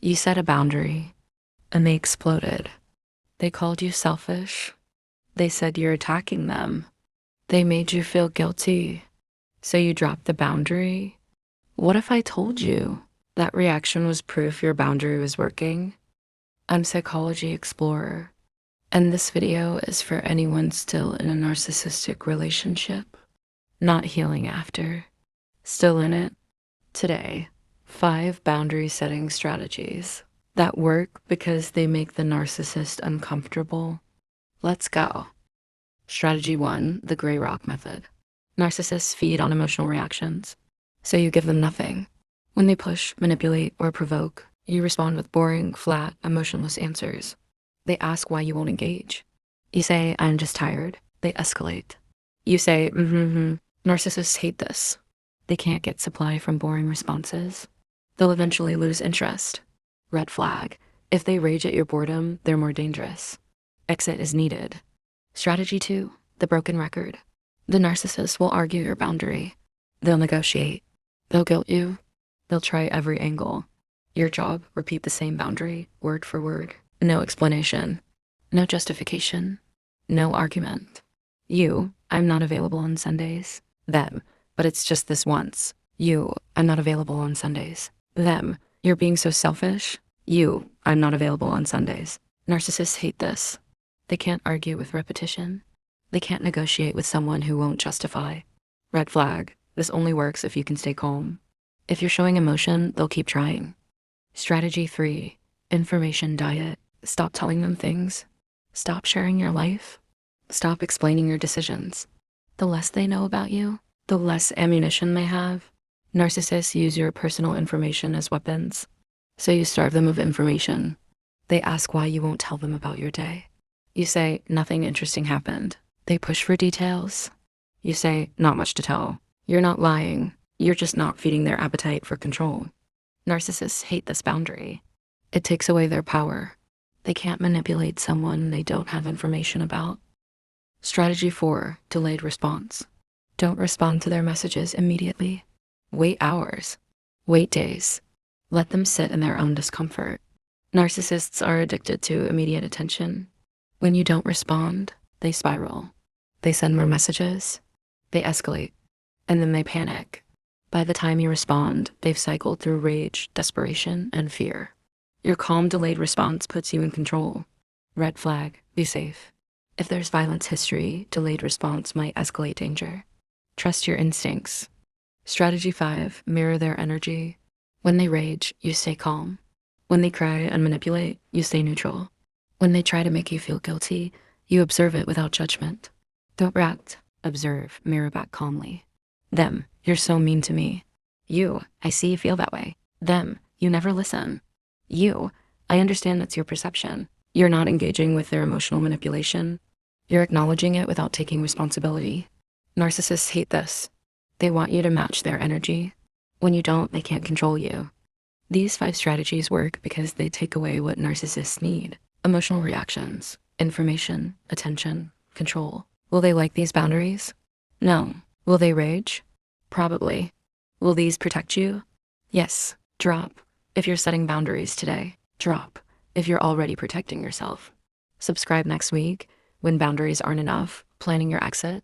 You set a boundary and they exploded. They called you selfish. They said you're attacking them. They made you feel guilty. So you dropped the boundary. What if I told you that reaction was proof your boundary was working? I'm Psychology Explorer, and this video is for anyone still in a narcissistic relationship, not healing after, still in it. Today, 5 boundary setting strategies that work because they make the narcissist uncomfortable. Let's go. Strategy 1, the gray rock method. Narcissists feed on emotional reactions, so you give them nothing. When they push, manipulate, or provoke, you respond with boring, flat, emotionless answers. They ask why you won't engage. You say, I'm just tired. They escalate. You say, Narcissists hate this. They can't get supply from boring responses. They'll eventually lose interest. Red flag. If they rage at your boredom, they're more dangerous. Exit is needed. Strategy 2, the broken record. The narcissist will argue your boundary. They'll negotiate. They'll guilt you. They'll try every angle. Your job, repeat the same boundary, word for word. No explanation. No justification. No argument. You, I'm not available on Sundays. Them, but it's just this once. You, I'm not available on Sundays. Them, you're being so selfish. You, I'm not available on Sundays. Narcissists hate this. They can't argue with repetition. They can't negotiate with someone who won't justify. Red flag. This only works if you can stay calm. If you're showing emotion, they'll keep trying. Strategy 3, information diet. Stop telling them things. Stop sharing your life. Stop explaining your decisions. The less they know about you, the less ammunition they have. Narcissists use your personal information as weapons, so you starve them of information. They ask why you won't tell them about your day. You say, nothing interesting happened. They push for details. You say, not much to tell. You're not lying. You're just not feeding their appetite for control. Narcissists hate this boundary. It takes away their power. They can't manipulate someone they don't have information about. Strategy 4, delayed response. Don't respond to their messages immediately. Wait hours. Wait days. Let them sit in their own discomfort. Narcissists are addicted to immediate attention. When you don't respond, they spiral. They send more messages. They escalate. And then they panic. By the time you respond, they've cycled through rage, desperation, and fear. Your calm, delayed response puts you in control. Red flag, be safe. If there's violence history, delayed response might escalate danger. Trust your instincts. Strategy 5, mirror their energy. When they rage, you stay calm. When they cry and manipulate, you stay neutral. When they try to make you feel guilty, you observe it without judgment. Don't react, observe, mirror back calmly. Them, you're so mean to me. You, I see you feel that way. Them, you never listen. You, I understand that's your perception. You're not engaging with their emotional manipulation. You're acknowledging it without taking responsibility. Narcissists hate this. They want you to match their energy. When you don't, they can't control you. These 5 strategies work because they take away what narcissists need. Emotional reactions, information, attention, control. Will they like these boundaries? No. Will they rage? Probably. Will these protect you? Yes. Drop. If you're setting boundaries today, drop. If you're already protecting yourself. Subscribe next week when boundaries aren't enough, planning your exit.